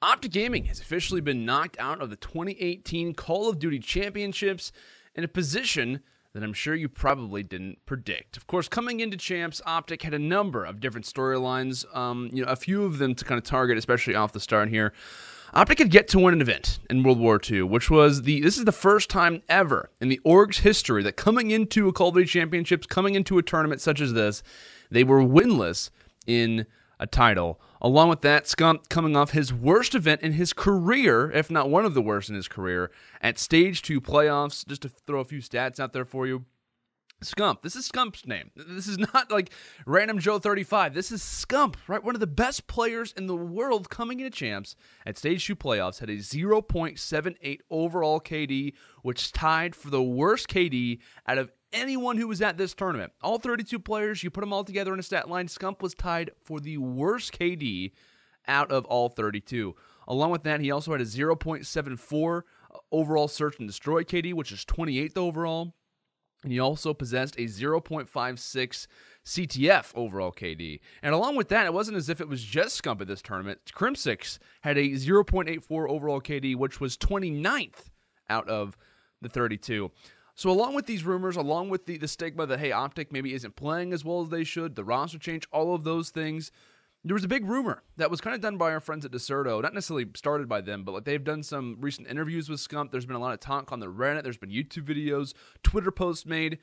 OpTic Gaming has officially been knocked out of the 2018 Call of Duty Championships in a position that I'm sure you probably didn't predict. Of course, coming into Champs, OpTic had a number of different storylines, a few of them to kind of target, especially off the start here. OpTic had yet to win an event in World War II, which was this is the first time ever in the org's history that coming into a Call of Duty Championships, coming into a tournament such as this, they were winless in a title. Along with that, Scump coming off his worst event in his career, if not one of the worst in his career, at Stage 2 playoffs. Just to throw a few stats out there for you. Scump, this is Scump's name. This is not like Random Joe 35. This is Scump, right? One of the best players in the world coming into Champs at Stage 2 playoffs, had a 0.78 overall KD, which tied for the worst KD out of anyone who was at this tournament. All 32 players, you put them all together in a stat line, Scump was tied for the worst KD out of all 32. Along with that, he also had a 0.74 overall search and destroy KD, which is 28th overall. And he also possessed a 0.56 CTF overall KD. And along with that, it wasn't as if it was just Scump at this tournament. Crimsix had a 0.84 overall KD, which was 29th out of the 32. So along with these rumors, along with the stigma that, hey, OpTic maybe isn't playing as well as they should, the roster change, all of those things, there was a big rumor that was kind of done by our friends at Deserto, not necessarily started by them, but like they've done some recent interviews with Scump. There's been a lot of talk on the Reddit. There's been YouTube videos, Twitter posts made.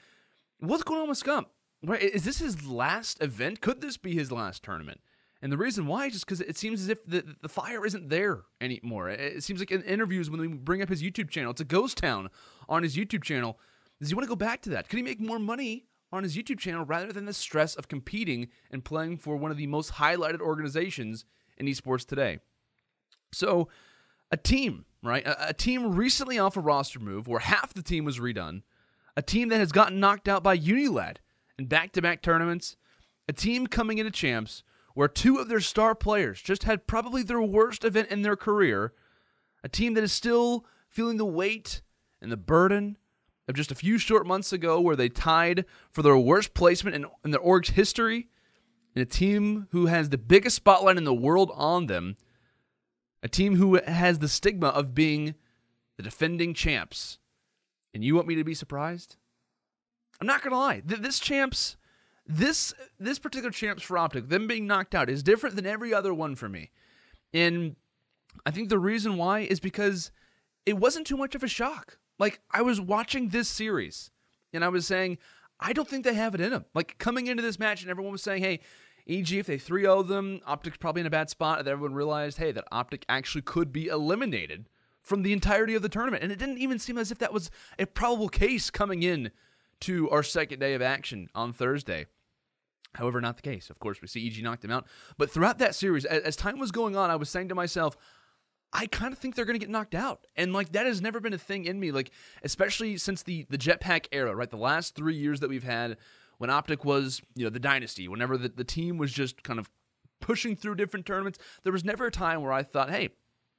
What's going on with Scump? Right? Is this his last event? Could this be his last tournament? And the reason why is just because it seems as if the fire isn't there anymore. It seems like in interviews when we bring up his YouTube channel, it's a ghost town on his YouTube channel. Does he want to go back to that? Could he make more money on his YouTube channel rather than the stress of competing and playing for one of the most highlighted organizations in esports today? So a team, right? A team recently off a roster move where half the team was redone. A team that has gotten knocked out by Unilad in back-to-back tournaments. A team coming into Champs where two of their star players just had probably their worst event in their career. A team that is still feeling the weight and the burden of just a few short months ago where they tied for their worst placement in their org's history. And a team who has the biggest spotlight in the world on them. A team who has the stigma of being the defending champs. And you want me to be surprised? I'm not going to lie. This Champs, this particular Champs for OpTic, them being knocked out, is different than every other one for me. And I think the reason why is because it wasn't too much of a shock. Like, I was watching this series, and I was saying, I don't think they have it in them. Like, coming into this match, and everyone was saying, hey, EG, if they 3-0 them, OpTic's probably in a bad spot, and everyone realized, hey, that OpTic actually could be eliminated from the entirety of the tournament. And it didn't even seem as if that was a probable case coming in to our second day of action on Thursday. However, not the case. Of course, we see EG knocked him out. But throughout that series, as time was going on, I was saying to myself, I kind of think they're going to get knocked out. And, like, that has never been a thing in me, like, especially since the Jetpack era, right? The last 3 years that we've had when OpTic was, the dynasty, whenever the team was just kind of pushing through different tournaments, there was never a time where I thought, hey,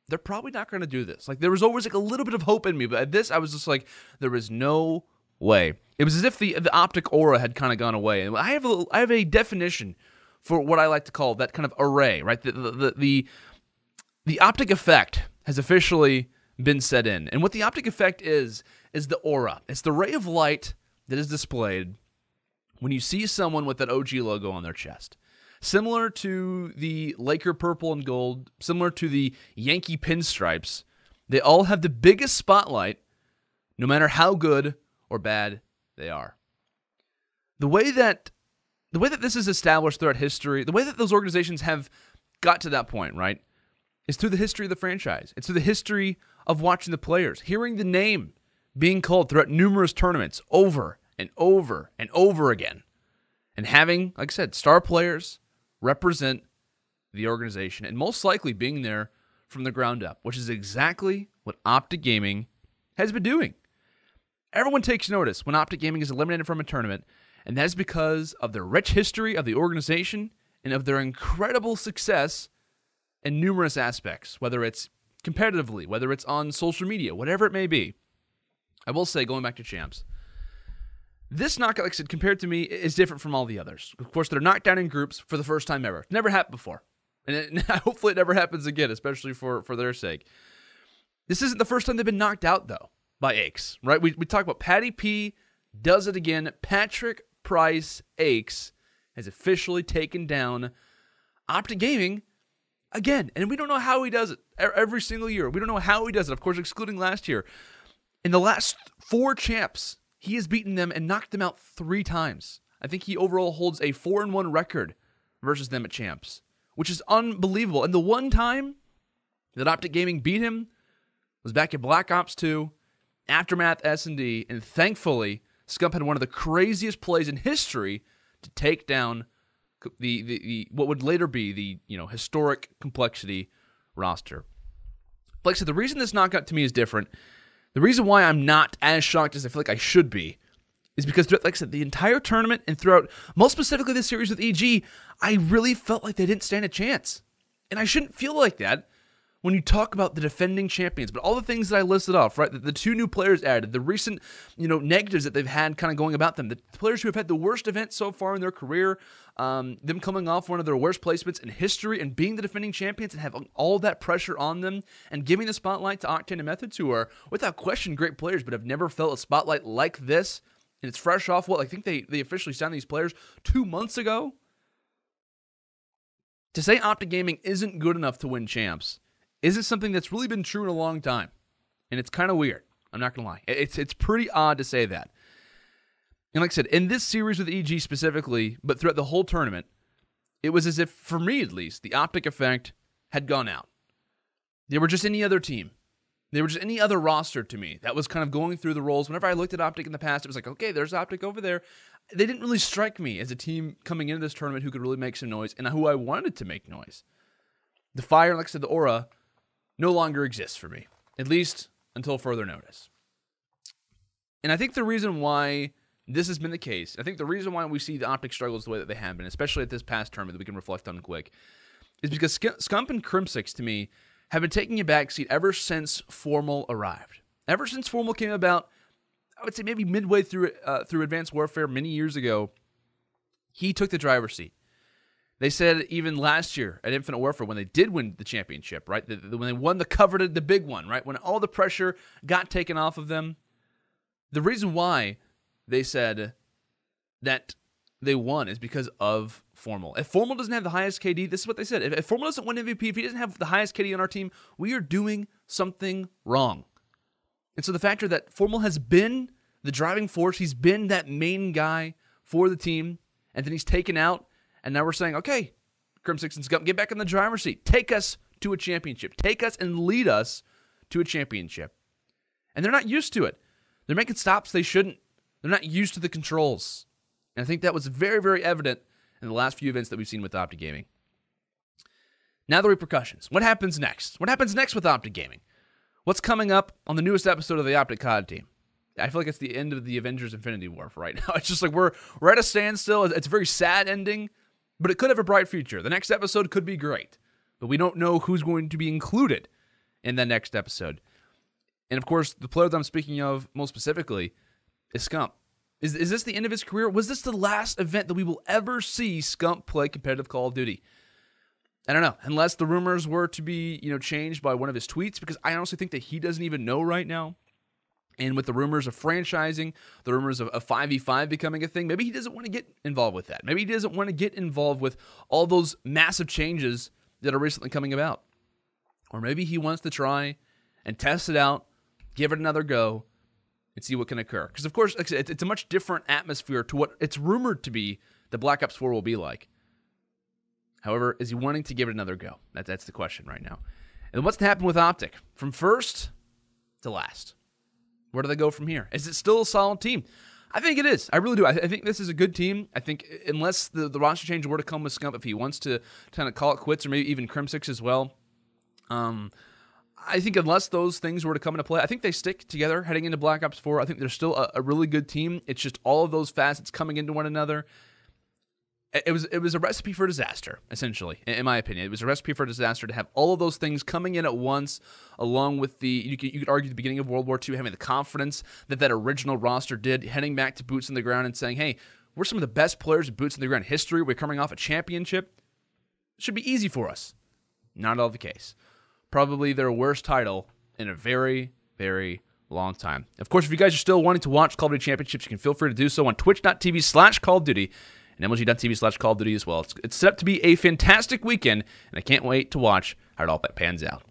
they're probably not going to do this. Like, there was always, like, a little bit of hope in me. But at this, I was just like, there was no way. It was as if the OpTic aura had kind of gone away. And I have a definition for what I like to call that kind of array, right? The OpTic effect has officially been set in. And what the OpTic effect is the aura. It's the ray of light that is displayed when you see someone with that OG logo on their chest. Similar to the Laker purple and gold, similar to the Yankee pinstripes, they all have the biggest spotlight no matter how good or bad they are. The way that this is established throughout history, the way that those organizations have got to that point, right? It's through the history of the franchise. It's through the history of watching the players, hearing the name being called throughout numerous tournaments over and over and over again, and having, like I said, star players represent the organization, and most likely being there from the ground up, which is exactly what OpTic Gaming has been doing. Everyone takes notice when OpTic Gaming is eliminated from a tournament, and that is because of the rich history of the organization and of their incredible success in numerous aspects, whether it's competitively, whether it's on social media, whatever it may be. I will say, going back to Champs, this knockout, like I said, compared to me, is different from all the others. Of course, they're knocked down in groups for the first time ever. Never happened before. And hopefully it never happens again, especially for their sake. This isn't the first time they've been knocked out, though, by Aches, right? We talk about Patty P does it again. Patrick Price Aches has officially taken down OpTic Gaming again. And we don't know how he does it every single year. We don't know how he does it, of course, excluding last year. In the last 4 champs, he has beaten them and knocked them out 3 times. I think he overall holds a 4-1 record versus them at champs, which is unbelievable. And the one time that OpTic Gaming beat him was back at Black Ops 2, Aftermath S&D, and thankfully, Scump had one of the craziest plays in history to take down the what would later be the historic Complexity roster. Like I said, the reason this knockout to me is different, the reason why I'm not as shocked as I feel like I should be, is because, like I said, the entire tournament and throughout, most specifically this series with EG, I really felt like they didn't stand a chance. And I shouldn't feel like that when you talk about the defending champions. But all the things that I listed off, right, the 2 new players added, the recent, negatives that they've had kind of going about them, the players who have had the worst event so far in their career, them coming off one of their worst placements in history and being the defending champions and having all that pressure on them and giving the spotlight to Octane and Methods, who are, without question, great players, but have never felt a spotlight like this. And it's fresh off I think they officially signed these players 2 months ago. To say OpTic Gaming isn't good enough to win champs isn't something that's really been true in a long time. And it's kind of weird. I'm not going to lie. It's pretty odd to say that. And like I said, in this series with EG specifically, but throughout the whole tournament, it was as if, for me at least, the OpTic effect had gone out. They were just any other team. They were just any other roster to me that was kind of going through the roles. Whenever I looked at OpTic in the past, it was like, okay, there's OpTic over there. They didn't really strike me as a team coming into this tournament who could really make some noise and who I wanted to make noise. The fire, like I said, the aura, no longer exists for me, at least until further notice. And I think the reason why this has been the case, I think the reason why we see the OpTic struggles the way that they have been, especially at this past tournament that we can reflect on quick, is because Scump and Crimsix, to me, have been taking a backseat ever since Formal arrived. Ever since Formal came about, I would say maybe midway through Advanced Warfare many years ago, he took the driver's seat. They said even last year at Infinite Warfare, when they did win the championship, right, when they won the coveted, the big one, right, when all the pressure got taken off of them, the reason why they said that they won is because of Formal. If Formal doesn't have the highest KD, this is what they said. If Formal doesn't win MVP, if he doesn't have the highest KD on our team, we are doing something wrong. And so the factor that Formal has been the driving force, he's been that main guy for the team, and then he's taken out, and now we're saying, okay, Crimsix and Scump, get back in the driver's seat. Take us to a championship. Take us and lead us to a championship. And they're not used to it. They're making stops they shouldn't. They're not used to the controls. And I think that was very, very evident in the last few events that we've seen with OpTic Gaming. Now the repercussions. What happens next? What happens next with OpTic Gaming? What's coming up on the newest episode of the OpTic COD team? I feel like it's the end of the Avengers Infinity War for right now. It's just like we're at a standstill. It's a very sad ending, but it could have a bright future. The next episode could be great, but we don't know who's going to be included in that next episode. And of course, the player that I'm speaking of most specifically is Scump. Is this the end of his career? Was this the last event that we will ever see Scump play competitive Call of Duty? I don't know, unless the rumors were to be, changed by one of his tweets, because I honestly think that he doesn't even know right now. And with the rumors of franchising, the rumors of 5v5 becoming a thing, maybe he doesn't want to get involved with that. Maybe he doesn't want to get involved with all those massive changes that are recently coming about. Or maybe he wants to try and test it out, give it another go, and see what can occur. Because, of course, it's a much different atmosphere to what it's rumored to be that Black Ops 4 will be like. However, is he wanting to give it another go? That's the question right now. And what's to happen with OpTic? From first to last. Where do they go from here? Is it still a solid team? I think it is. I really do. I think this is a good team. I think unless the roster change were to come with Scump, if he wants to kind of call it quits, or maybe even Crimsix as well, I think unless those things were to come into play, I think they stick together heading into Black Ops 4. I think they're still a really good team. It's just all of those facets coming into one another. It was a recipe for disaster, essentially, in my opinion. It was a recipe for disaster to have all of those things coming in at once, along with you could argue the beginning of World War II, having the confidence that original roster did, heading back to boots on the ground and saying, hey, we're some of the best players in boots on the ground history. We're coming off a championship. It should be easy for us. Not at all the case. Probably their worst title in a very, very long time. Of course, if you guys are still wanting to watch Call of Duty Championships, you can feel free to do so on twitch.tv/Call of Duty and MLG.tv/Call of Duty as well. It's set up to be a fantastic weekend, and I can't wait to watch how it all pans out.